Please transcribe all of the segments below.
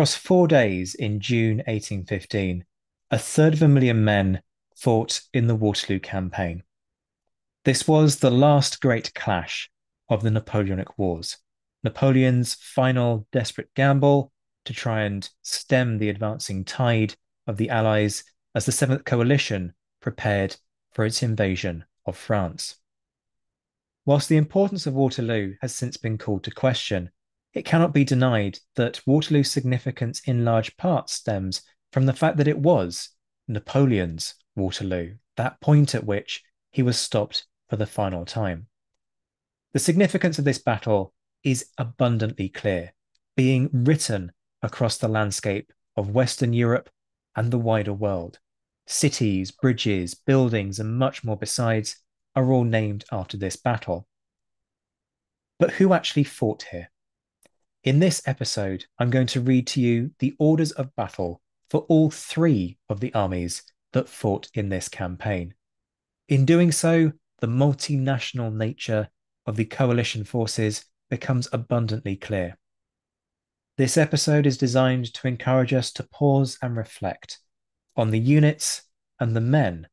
Across 4 days in June 1815, a third of a million men fought in the Waterloo campaign. This was the last great clash of the Napoleonic Wars, Napoleon's final desperate gamble to try and stem the advancing tide of the Allies as the Seventh Coalition prepared for its invasion of France. Whilst the importance of Waterloo has since been called to question, it cannot be denied that Waterloo's significance in large part stems from the fact that it was Napoleon's Waterloo, that point at which he was stopped for the final time. The significance of this battle is abundantly clear, being written across the landscape of Western Europe and the wider world. Cities, bridges, buildings, and much more besides are all named after this battle. But who actually fought here? In this episode, I'm going to read to you the orders of battle for all three of the armies that fought in this campaign. In doing so, the multinational nature of the coalition forces becomes abundantly clear. This episode is designed to encourage us to pause and reflect on the units and the men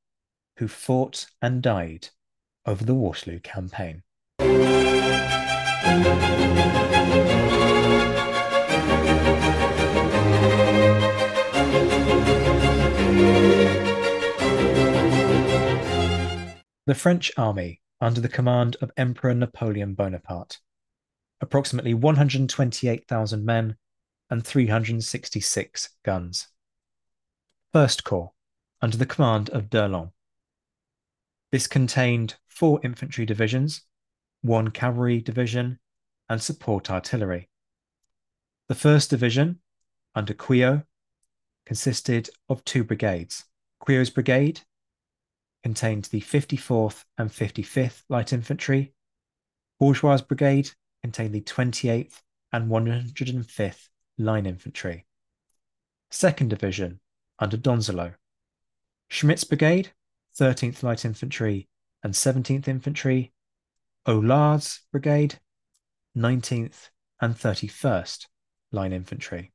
who fought and died over the Waterloo campaign. The French army, under the command of Emperor Napoleon Bonaparte, approximately 128,000 men and 366 guns. First Corps, under the command of d'Erlon. This contained 4 infantry divisions, 1 cavalry division, and support artillery. The 1st Division, under Quiot, consisted of 2 brigades. Quiot's brigade contained the 54th and 55th Light Infantry. Bourgeois' brigade contained the 28th and 105th Line Infantry. 2nd Division, under Donzelot. Schmidt's brigade, 13th Light Infantry and 17th Infantry. Aulard's brigade, 19th and 31st Line Infantry.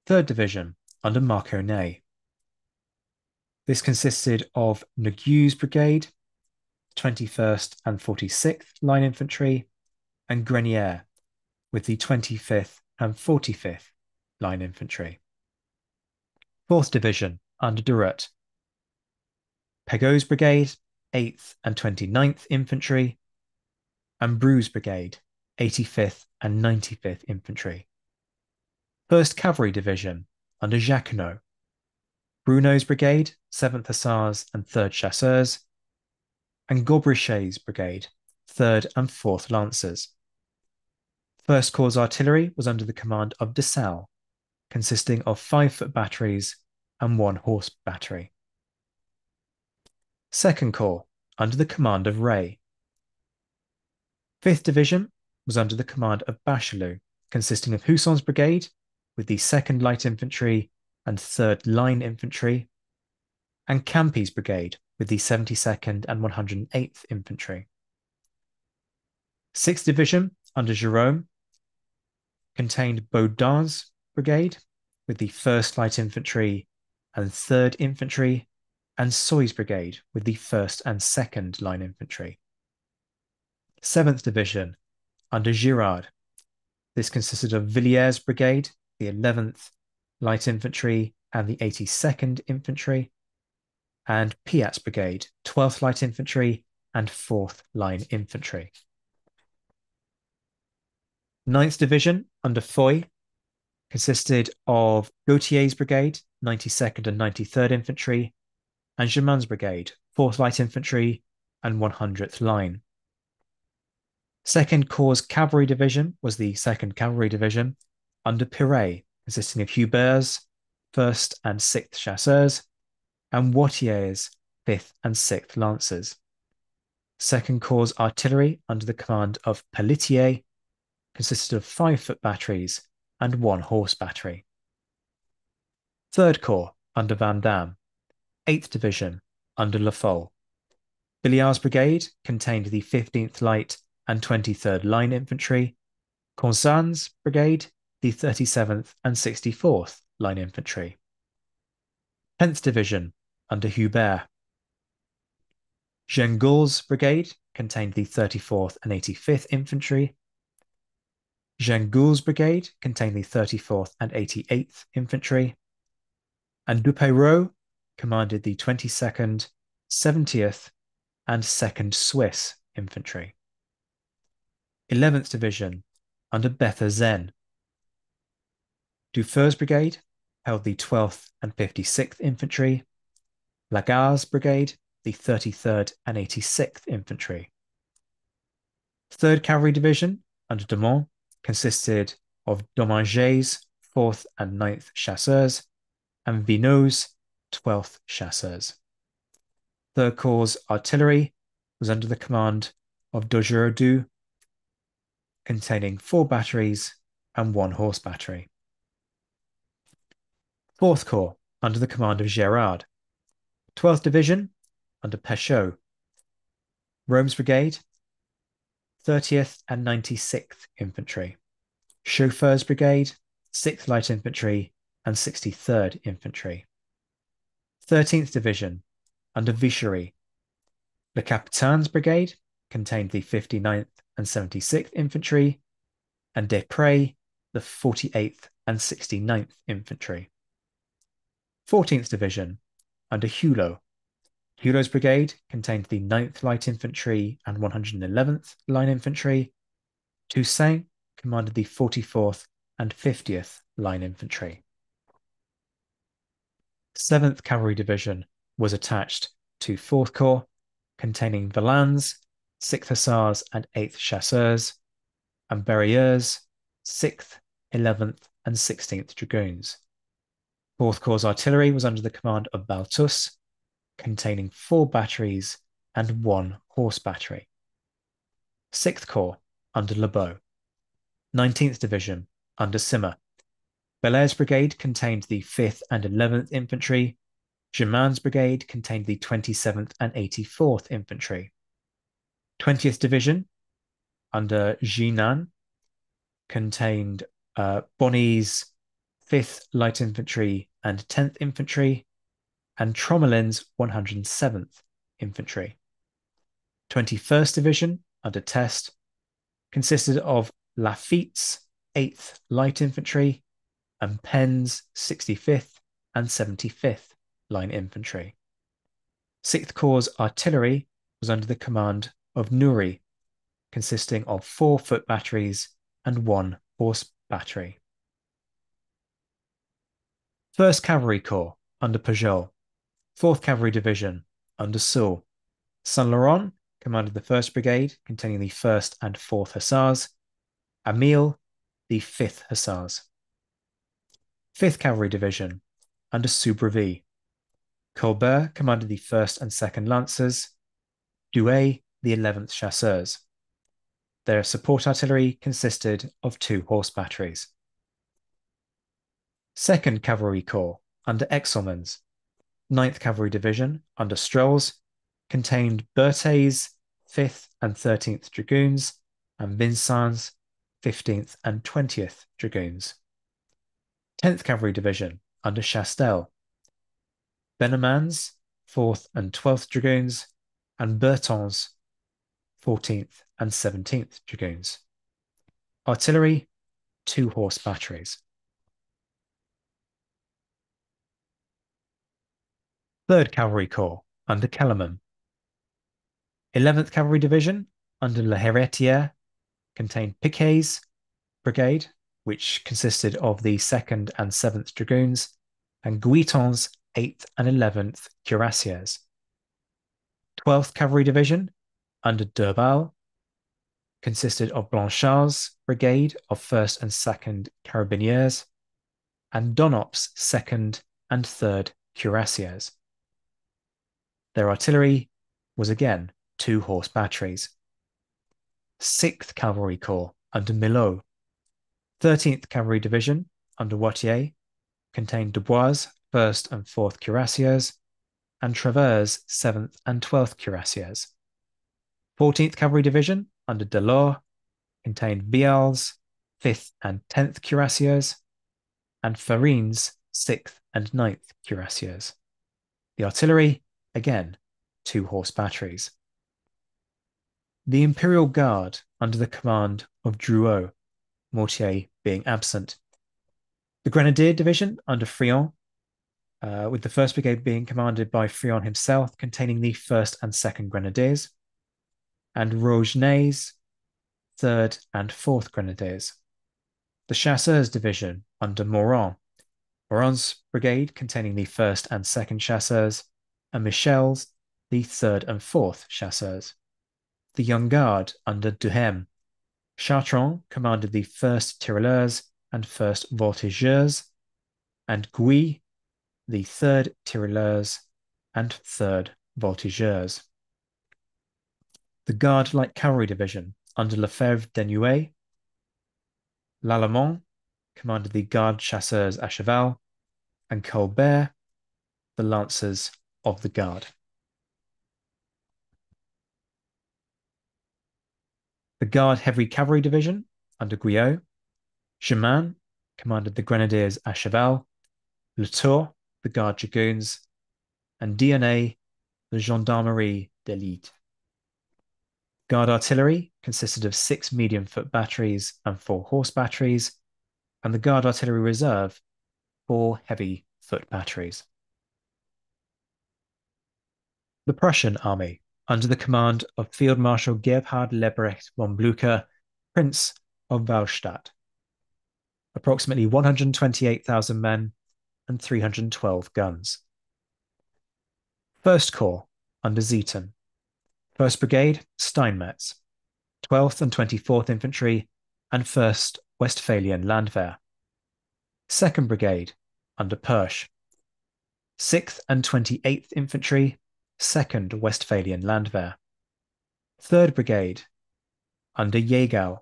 3rd Division, under Marconnay. This consisted of Nogue's brigade, 21st and 46th Line Infantry, and Grenier with the 25th and 45th Line Infantry. 4th Division, under Duret. Pegot's brigade, 8th and 29th Infantry, and Bru's brigade, 85th and 95th Infantry. 1st Cavalry Division, under Jacquinot. Brunot's brigade, 7th Hussars and 3rd Chasseurs, and Gaubrichet's brigade, 3rd and 4th Lancers. 1st Corps artillery was under the command of Dessalles, consisting of 5-foot batteries and 1 horse battery. 2nd Corps, under the command of Ray. 5th Division was under the command of Bachelot, consisting of Huson's brigade, with the 2nd Light Infantry and 3rd Line Infantry, and Campi's brigade, with the 72nd and 108th Infantry. 6th Division, under Jerome, contained Baudin's brigade, with the 1st Light Infantry and 3rd Infantry, and Soy's brigade, with the 1st and 2nd Line Infantry. 7th Division, under Girard. This consisted of Villiers' brigade, the 11th Light Infantry and the 82nd Infantry, and Piat's brigade, 12th Light Infantry and 4th Line Infantry. 9th Division, under Foy, consisted of Gautier's brigade, 92nd and 93rd Infantry, and Germain's brigade, 4th Light Infantry and 100th Line. 2nd Corps Cavalry Division was the 2nd Cavalry Division, under Piret, consisting of Hubert's 1st and 6th Chasseurs, and Watier's 5th and 6th Lancers. 2nd Corps artillery, under the command of Pelletier, consisted of 5-foot batteries and 1 horse battery. 3rd Corps, under Vandamme. 8th Division, under La Folle. Billiard's brigade contained the 15th Light and 23rd Line Infantry. Consan's brigade, the 37th and 64th Line Infantry. 10th Division under Hubert. Gengoul's brigade contained the 34th and 85th Infantry. Gengoul's brigade contained the 34th and 88th Infantry. And Duperreau commanded the 22nd, 70th, and 2nd Swiss Infantry. 11th Division under Bethlen. Dufeur's brigade held the 12th and 56th Infantry. Lagar's brigade, the 33rd and 86th Infantry. 3rd Cavalry Division under Domont consisted of Dominguez's 4th and 9th Chasseurs and Vinau's 12th Chasseurs. 3rd Corps Artillery was under the command of Daugereau, containing 4 batteries and 1 horse battery. 4th Corps under the command of Gérard. 12th Division under Péchot. Rome's brigade, 30th and 96th Infantry. Chauffeur's brigade, 6th Light Infantry and 63rd Infantry. 13th Division under Vichery. Le Capitane's brigade contained the 59th and 76th Infantry, and Desprez the 48th and 69th Infantry. 14th Division under Hulot. Hulot's brigade contained the 9th Light Infantry and 111th Line Infantry. Toussaint commanded the 44th and 50th Line Infantry. 7th Cavalry Division was attached to 4th Corps, containing Valans, 6th Hussars and 8th Chasseurs, and Berrieres, 6th, 11th and 16th Dragoons. 4th Corps Artillery was under the command of Baltus, containing 4 batteries and 1 horse battery. 6th Corps under Lebeau. 19th Division under Simmer. Belaire's brigade contained the 5th and 11th Infantry. Germain's brigade contained the 27th and 84th Infantry. 20th Division under Jinan contained Bonny's 5th Light Infantry and 10th Infantry, and Tromelin's 107th Infantry. 21st Division under Teste consisted of Lafitte's 8th Light Infantry and Penn's 65th and 75th Line Infantry. 6th Corps Artillery was under the command of Noury, consisting of 4 foot batteries and 1 horse battery. 1st Cavalry Corps under Pujol. 4th Cavalry Division under Soult. Saint-Laurent commanded the 1st Brigade, containing the 1st and 4th Hussars. Amiel, the 5th Hussars. 5th Cavalry Division under Soubrevis. Colbert commanded the 1st and 2nd Lancers. Douay, the 11th Chasseurs. Their support artillery consisted of 2 horse batteries. 2nd Cavalry Corps under Exelmans. 9th Cavalry Division under Strolls contained Berthay's 5th and 13th Dragoons and Vincent's 15th and 20th Dragoons. 10th Cavalry Division under Chastel. Benneman's 4th and 12th Dragoons and Berton's 14th and 17th Dragoons. Artillery, 2 horse batteries. 3rd Cavalry Corps under Kellerman. 11th Cavalry Division under La Héritière contained Piquet's brigade, which consisted of the 2nd and 7th Dragoons, and Guiton's 8th and 11th Cuirassiers. 12th Cavalry Division under Durbal consisted of Blanchard's brigade of 1st and 2nd Carabiniers, and Donop's 2nd and 3rd Cuirassiers. Their artillery was again 2 horse batteries. 6th Cavalry Corps under Milhaud. 13th Cavalry Division under Wattier contained Dubois' 1st and 4th Cuirassiers and Travers' 7th and 12th Cuirassiers. 14th Cavalry Division under Delort contained Vial's 5th and 10th Cuirassiers, and Farin's 6th and 9th Cuirassiers. The artillery, again, 2-horse batteries. The Imperial Guard under the command of Drouot, Mortier being absent. The Grenadier Division under Friant, with the 1st Brigade being commanded by Friant himself, containing the 1st and 2nd Grenadiers, and Rogenet's 3rd and 4th Grenadiers. The Chasseurs Division under Morand, Morand's brigade containing the 1st and 2nd Chasseurs, and Michel's the 3rd and 4th Chasseurs. The Young Guard under Duhem, Chartrand commanded the 1st Tirailleurs and 1st Voltigeurs, and Gouy the 3rd Tirailleurs and 3rd Voltigeurs. The Guard Light Cavalry Division under Lefebvre Desnouettes, Lallemand commanded the Garde Chasseurs à Cheval, and Colbert the Lancers of the Guard. The Guard Heavy Cavalry Division under Guyot, Germain commanded the Grenadiers à Cheval, Latour the Guard Dragoons, and Dionnet the Gendarmerie d'Élite. Guard Artillery consisted of 6 medium-foot batteries and 4-horse batteries, and the Guard Artillery Reserve 4 heavy-foot batteries. The Prussian army, under the command of Field Marshal Gebhard Lebrecht von Blücher, Prince of Wahlstatt. Approximately 128,000 men and 312 guns. 1st Corps, under Zieten. 1st Brigade, Steinmetz. 12th and 24th Infantry, and 1st Westphalian Landwehr. 2nd Brigade, under Persch. 6th and 28th Infantry, 2nd Westphalian Landwehr. 3rd Brigade, under Jägau.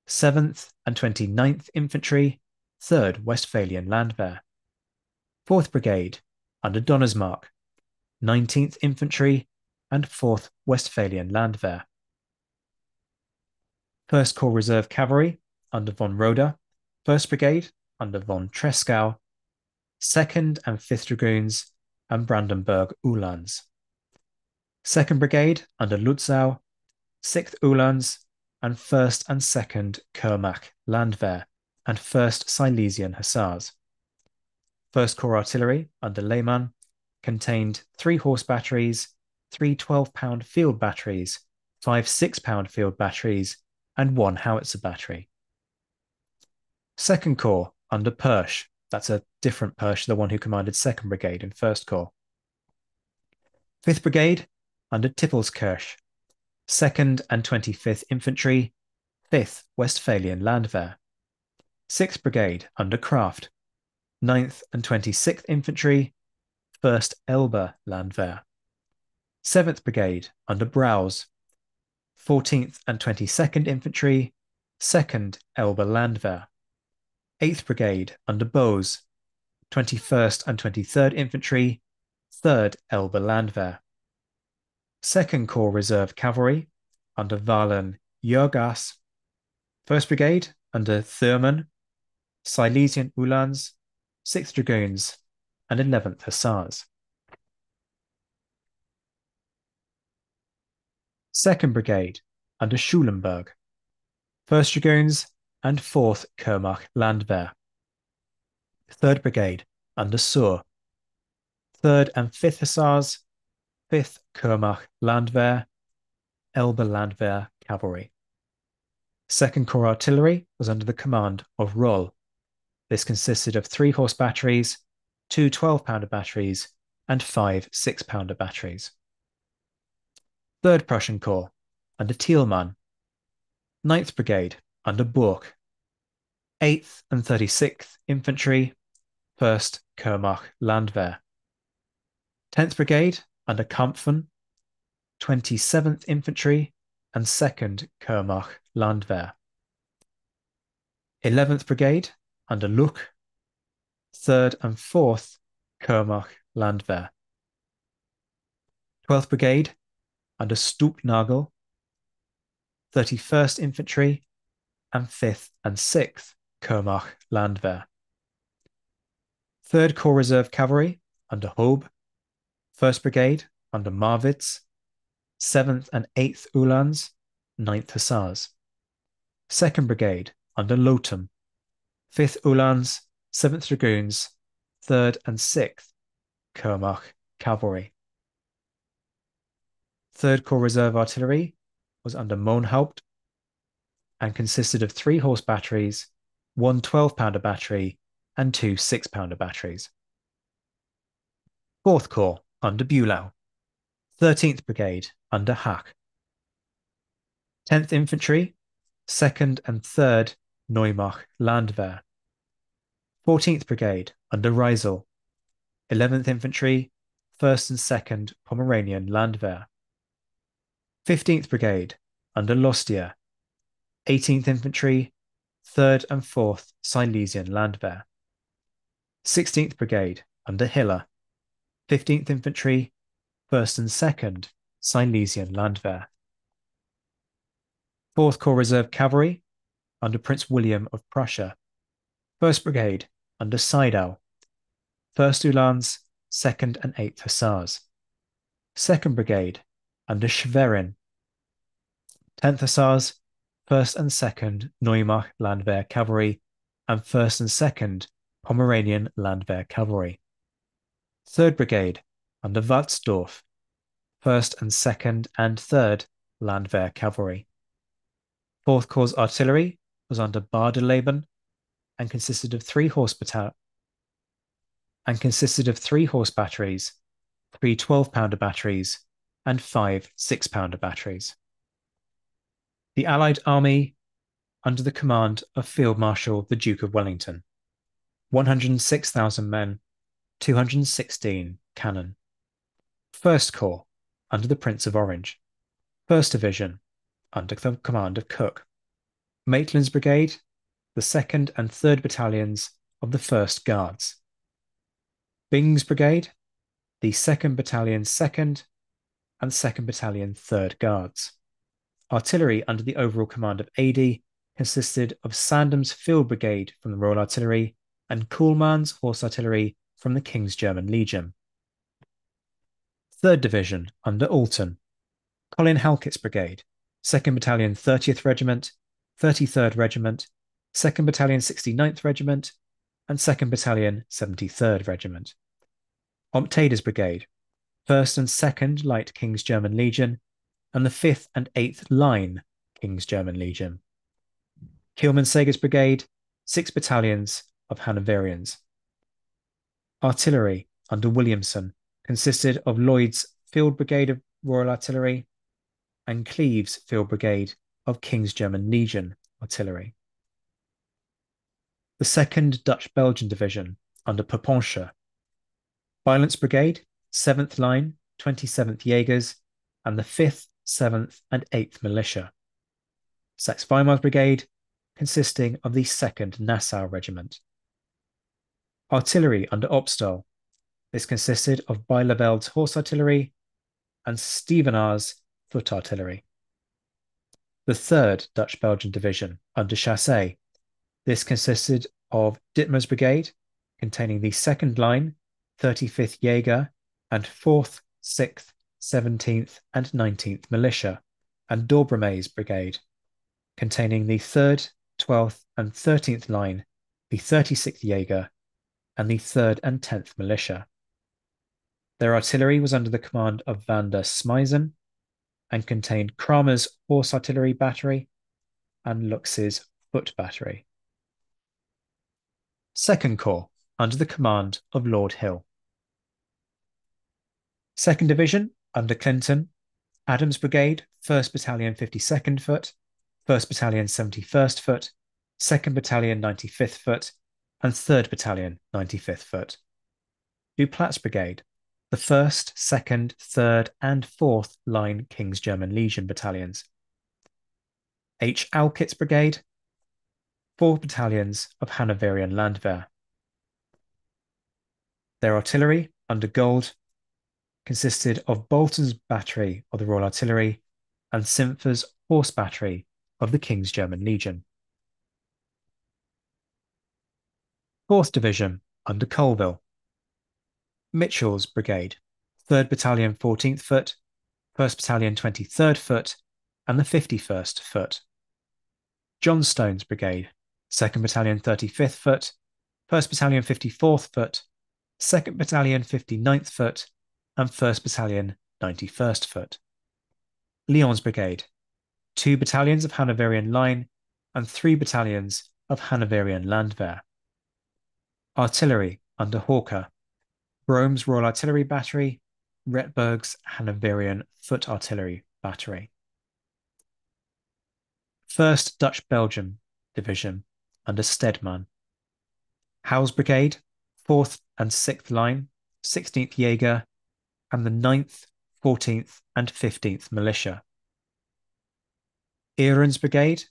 7th and 29th Infantry, 3rd Westphalian Landwehr. 4th Brigade, under Donnersmarck. 19th Infantry, and 4th Westphalian Landwehr. 1st Corps Reserve Cavalry, under von Roeder. 1st Brigade, under von Tresckow. 2nd and 5th Dragoons, and Brandenburg Uhlans. 2nd Brigade, under Lutzow. 6th Uhlans, and 1st and 2nd Kurmach Landwehr, and 1st Silesian Hussars. 1st Corps Artillery, under Lehmann, contained 3-horse batteries, 3 12-pound field batteries, 5 6-pound field batteries, and 1 howitzer battery. 2nd Corps, under Persch. That's a different Persch, the one who commanded 2nd Brigade in 1st Corps. 5th Brigade, under Tippelskirch. 2nd and 25th Infantry, 5th Westphalian Landwehr. 6th Brigade, under Kraft. 9th and 26th Infantry, 1st Elbe Landwehr. 7th Brigade, under Browse. 14th and 22nd Infantry, 2nd Elbe Landwehr. 8th Brigade, under Bose. 21st and 23rd Infantry, 3rd Elbe Landwehr. 2nd Corps Reserve Cavalry, under Wahlen Jurgas. 1st Brigade, under Thurman, Silesian Uhlans, 6th Dragoons, and 11th Hussars. 2nd Brigade, under Schulenburg. 1st Dragoons, and 4th Kurmach Landwehr. 3rd Brigade, under Suhr. 3rd and 5th Hussars, 5th Kurmach Landwehr, Elbe Landwehr Cavalry. 2nd Corps Artillery was under the command of Roll. This consisted of 3-horse batteries, 2 12-pounder batteries, and 5 6-pounder batteries. 3rd Prussian Corps, under Thielmann. 9th Brigade, under Burck. 8th and 36th Infantry, 1st Kurmach Landwehr. 10th Brigade, under Kampfen. 27th Infantry, and 2nd Kurmach Landwehr. 11th Brigade, under Luch. 3rd and 4th Kurmach Landwehr. 12th Brigade, under Stubnagel. 31st Infantry, and 5th and 6th Wehrmacht Landwehr. 3rd Corps Reserve Cavalry under Hobe, 1st Brigade under Marwitz, 7th and 8th Uhlans, 9th Hussars. 2nd Brigade under Lotham, 5th Uhlans, 7th Dragoons, 3rd and 6th Wehrmacht Cavalry. 3rd Corps Reserve Artillery was under Mohnhaupt and consisted of 3 horse batteries, 1 12-pounder battery, and 2 6-pounder batteries. 4th Corps under Bulow, 13th Brigade under Hack. 10th Infantry, 2nd and 3rd Neumach Landwehr. 14th Brigade under Reisel, 11th Infantry, 1st and 2nd Pomeranian Landwehr. 15th Brigade under Lostier, 18th Infantry, 3rd and 4th Silesian Landwehr. 16th Brigade under Hiller, 15th Infantry, 1st and 2nd Silesian Landwehr. 4th Corps Reserve Cavalry under Prince William of Prussia, 1st Brigade under Seidau, 1st Uhlans, 2nd and 8th Hussars. 2nd Brigade under Schwerin, 10th Hussars, 1st and 2nd Neumach Landwehr Cavalry, and 1st and 2nd Pomeranian Landwehr Cavalry. 3rd Brigade under Watzdorf, 1st and 2nd and 3rd Landwehr Cavalry. 4th Corps Artillery was under Bardeleben and consisted of 3 horse batteries, 3 12-pounder batteries, and 5 6-pounder batteries. The Allied army under the command of Field Marshal the Duke of Wellington, 106,000 men, 216 cannon. 1st Corps under the Prince of Orange, 1st Division under the command of Cook. Maitland's Brigade, the 2nd and 3rd Battalions of the 1st Guards. Byng's Brigade, the 2nd Battalion 2nd and 2nd Battalion 3rd Guards. Artillery under the overall command of Adie consisted of Sandham's Field Brigade from the Royal Artillery and Kuhlmann's Horse Artillery from the King's German Legion. 3rd Division under Alton, Colin Halkett's Brigade, 2nd Battalion 30th Regiment, 33rd Regiment, 2nd Battalion 69th Regiment, and 2nd Battalion 73rd Regiment. Ompteder's Brigade, 1st and 2nd Light King's German Legion, and the 5th and 8th Line King's German Legion. Kielmansegger's Brigade, 6 battalions of Hanoverians. Artillery under Williamson consisted of Lloyd's Field Brigade of Royal Artillery and Cleves Field Brigade of King's German Legion Artillery. The 2nd Dutch-Belgian Division under Poponche, Violence Brigade, 7th Line, 27th Jaegers, and the 5th, 7th and 8th Militia. Saxe-Weimar's Brigade, consisting of the 2nd Nassau Regiment. Artillery under Opstal. This consisted of Bijleveld's Horse Artillery and Stevenaar's Foot Artillery. The 3rd Dutch-Belgian Division under Chassé. This consisted of Dittmer's Brigade, containing the 2nd Line, 35th Jaeger, and 4th, 6th, 17th, and 19th Militia, and Dobreme's Brigade, containing the 3rd, 12th, and 13th Line, the 36th Jaeger, and the 3rd and 10th Militia. Their artillery was under the command of van der Smeisen and contained Kramer's Horse Artillery Battery and Lux's Foot Battery. 2nd Corps under the command of Lord Hill. 2nd Division under Clinton, Adams Brigade, 1st Battalion 52nd Foot, 1st Battalion 71st Foot, 2nd Battalion 95th Foot, and 3rd Battalion 95th Foot. Duplat's Brigade, the 1st, 2nd, 3rd, and 4th Line King's German Legion Battalions. H. Alkett's Brigade, 4 battalions of Hanoverian Landwehr. Their artillery, under Gold, consisted of Bolton's Battery of the Royal Artillery and Simpfer's Horse Battery of the King's German Legion. 4th Division under Colville. Mitchell's Brigade, 3rd Battalion 14th Foot, 1st Battalion 23rd Foot, and the 51st Foot. Johnstone's Brigade, 2nd Battalion 35th Foot, 1st Battalion 54th Foot, 2nd Battalion 59th Foot, and 1st Battalion 91st Foot. Lyon's Brigade, 2 battalions of Hanoverian Line and 3 battalions of Hanoverian Landwehr. Artillery under Hawker, Brome's Royal Artillery Battery, Retberg's Hanoverian Foot Artillery Battery. 1st Dutch-Belgian Division under Stedman. Howe's Brigade, 4th and 6th Line, 16th Jaeger, and the 9th, 14th, and 15th Militia. Ehren's Brigade,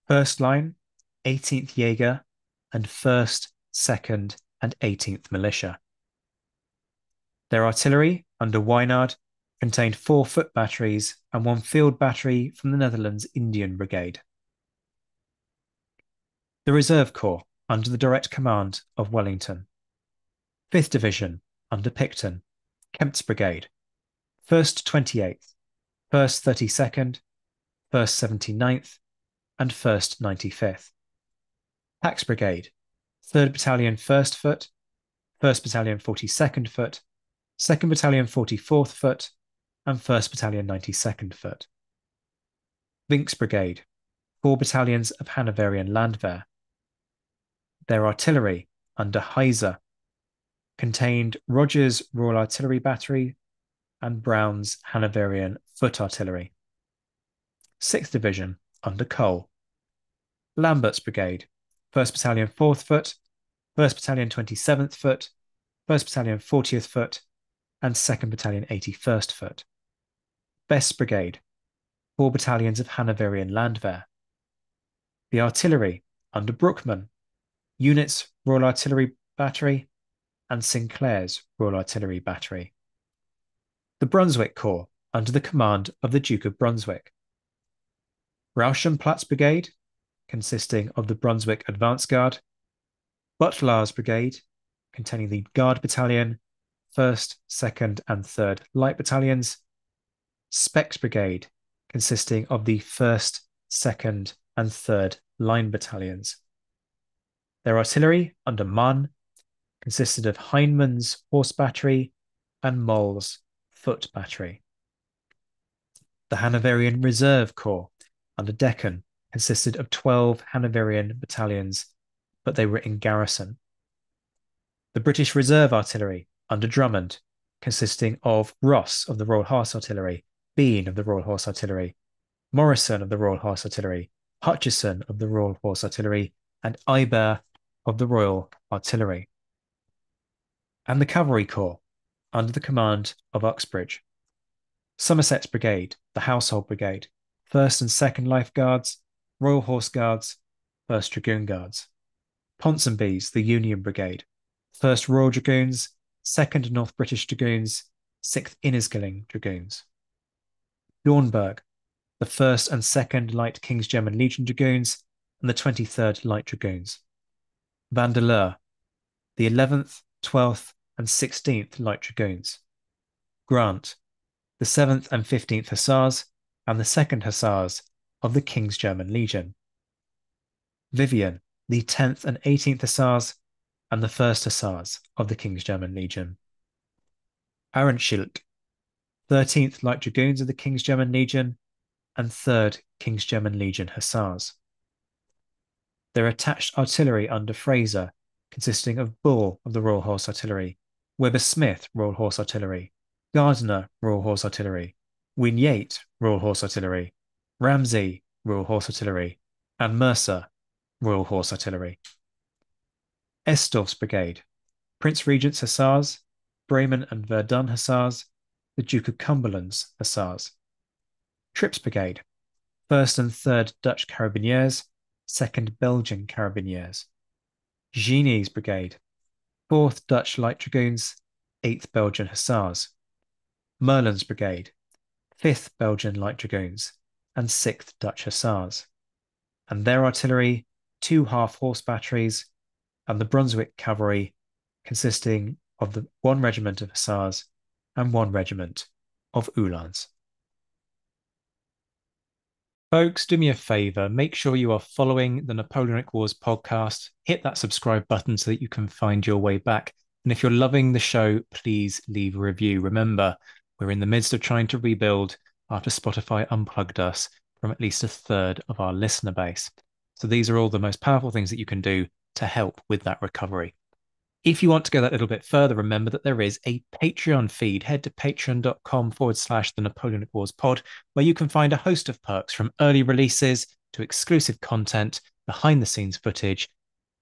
1st Line, 18th Jaeger, and 1st, 2nd, and 18th Militia. Their artillery, under Wynard, contained 4 foot batteries and 1 field battery from the Netherlands Indian Brigade. The Reserve Corps, under the direct command of Wellington. 5th Division, under Picton, Kempt's Brigade, 1st 28th, 1st 32nd, 1st 79th, and 1st 95th. Pack's Brigade, 3rd Battalion 1st Foot, 1st Battalion 42nd Foot, 2nd Battalion 44th Foot, and 1st Battalion 92nd Foot. Vinck's Brigade, 4 battalions of Hanoverian Landwehr. Their artillery, under Heiser, contained Rogers' Royal Artillery Battery and Brown's Hanoverian Foot Artillery. 6th Division, under Cole. Lambert's Brigade, 1st Battalion 4th Foot, 1st Battalion 27th Foot, 1st Battalion 40th Foot, and 2nd Battalion 81st Foot. Best's Brigade, 4 battalions of Hanoverian Landwehr. The artillery, under Bruckmann, units Royal Artillery Battery, and Sinclair's Royal Artillery Battery. The Brunswick Corps, under the command of the Duke of Brunswick. Rauschenplatz Brigade, consisting of the Brunswick Advance Guard. Butlar's Brigade, containing the Guard Battalion, 1st, 2nd, and 3rd Light Battalions. Speck's Brigade, consisting of the 1st, 2nd, and 3rd Line Battalions. Their artillery, under Mann, consisted of Heineman's Horse Battery and Moll's Foot Battery. The Hanoverian Reserve Corps, under Deccan, consisted of 12 Hanoverian battalions, but they were in garrison. The British Reserve Artillery, under Drummond, consisting of Ross of the Royal Horse Artillery, Bean of the Royal Horse Artillery, Morrison of the Royal Horse Artillery, Hutchison of the Royal Horse Artillery, and Ibert of the Royal Artillery. And the Cavalry Corps, under the command of Uxbridge. Somerset's Brigade, the Household Brigade, 1st and 2nd Life Guards, Royal Horse Guards, 1st Dragoon Guards. Ponsonby's, the Union Brigade, 1st Royal Dragoons, 2nd North British Dragoons, 6th Inniskilling Dragoons. Dornberg, the 1st and 2nd Light King's German Legion Dragoons, and the 23rd Light Dragoons. Vandeleur, the 11th, 12th, and 16th Light Dragoons. Grant, the 7th and 15th Hussars, and the 2nd Hussars of the King's German Legion. Vivian, the 10th and 18th Hussars, and the 1st Hussars of the King's German Legion. Arenschild, 13th Light Dragoons of the King's German Legion, and 3rd King's German Legion Hussars. Their attached artillery under Fraser, consisting of Bull of the Royal Horse Artillery, Webber Smith Royal Horse Artillery, Gardner Royal Horse Artillery, Wynyates Royal Horse Artillery, Ramsey Royal Horse Artillery, and Mercer Royal Horse Artillery. Estorff's Brigade, Prince Regent's Hussars, Bremen and Verdun Hussars, the Duke of Cumberland's Hussars. Tripp's Brigade, 1st and 3rd Dutch Carabiniers, 2nd Belgian Carabiniers. Gigny's Brigade, 4th Dutch Light Dragoons, 8th Belgian Hussars. Merlin's Brigade, 5th Belgian Light Dragoons, and 6th Dutch Hussars. And their artillery, 2 half-horse batteries, and the Brunswick Cavalry, consisting of the 1 regiment of hussars and 1 regiment of uhlans. Folks, do me a favor, make sure you are following the Napoleonic Wars podcast. Hit that subscribe button so that you can find your way back. And if you're loving the show, please leave a review. Remember, we're in the midst of trying to rebuild after Spotify unplugged us from at least a third of our listener base. So these are all the most powerful things that you can do to help with that recovery. If you want to go that little bit further, remember that there is a Patreon feed. Head to patreon.com/the Napoleonic Wars pod, where you can find a host of perks from early releases to exclusive content, behind the scenes footage,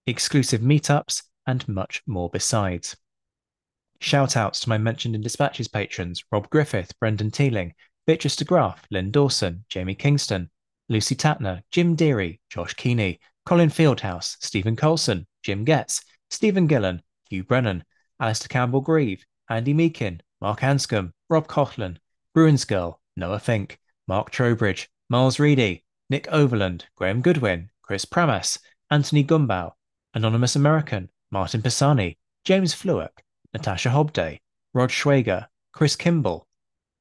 exclusive meetups, and much more besides. Shout outs to my mentioned in dispatches patrons: Rob Griffith, Brendan Teeling, Beatrice de Graaf, Lynn Dawson, Jamie Kingston, Lucy Tatner, Jim Deary, Josh Keeney, Colin Fieldhouse, Stephen Colson, Jim Getz, Stephen Gillen, Hugh Brennan, Alistair Campbell-Grieve, Andy Meakin, Mark Hanscom, Rob Coughlin, Bruins Girl, Noah Fink, Mark Trowbridge, Miles Reedy, Nick Overland, Graham Goodwin, Chris Pramas, Anthony Gumbau, Anonymous American, Martin Pisani, James Fluick, Natasha Hobday, Rod Schwager, Chris Kimball,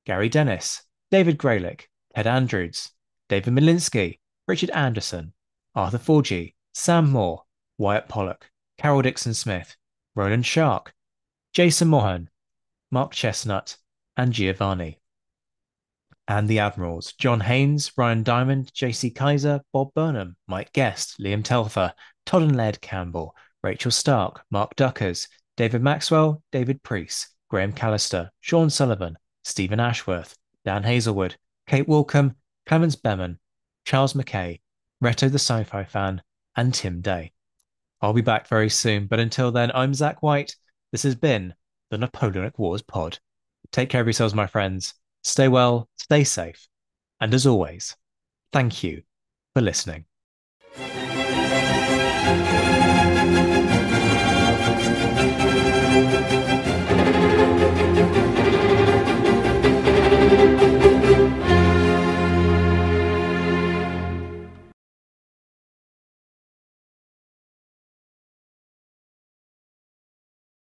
Gary Dennis, David Graylick, Ted Andrews, David Milinsky, Richard Anderson, Arthur Forgy, Sam Moore, Wyatt Pollock, Carol Dixon Smith, Roland Shark, Jason Mohan, Mark Chestnut, and Giovanni. And the Admirals: John Haynes, Ryan Diamond, JC Kaiser, Bob Burnham, Mike Guest, Liam Telfer, Todd and Led Campbell, Rachel Stark, Mark Duckers, David Maxwell, David Priest, Graham Callister, Sean Sullivan, Stephen Ashworth, Dan Hazelwood, Kate Walcombe, Clemens Beman, Charles McKay, Reto the Sci-Fi Fan, and Tim Day. I'll be back very soon, but until then, I'm Zach White. This has been the Napoleonic Wars pod. Take care of yourselves, my friends. Stay well, stay safe, and as always, thank you for listening.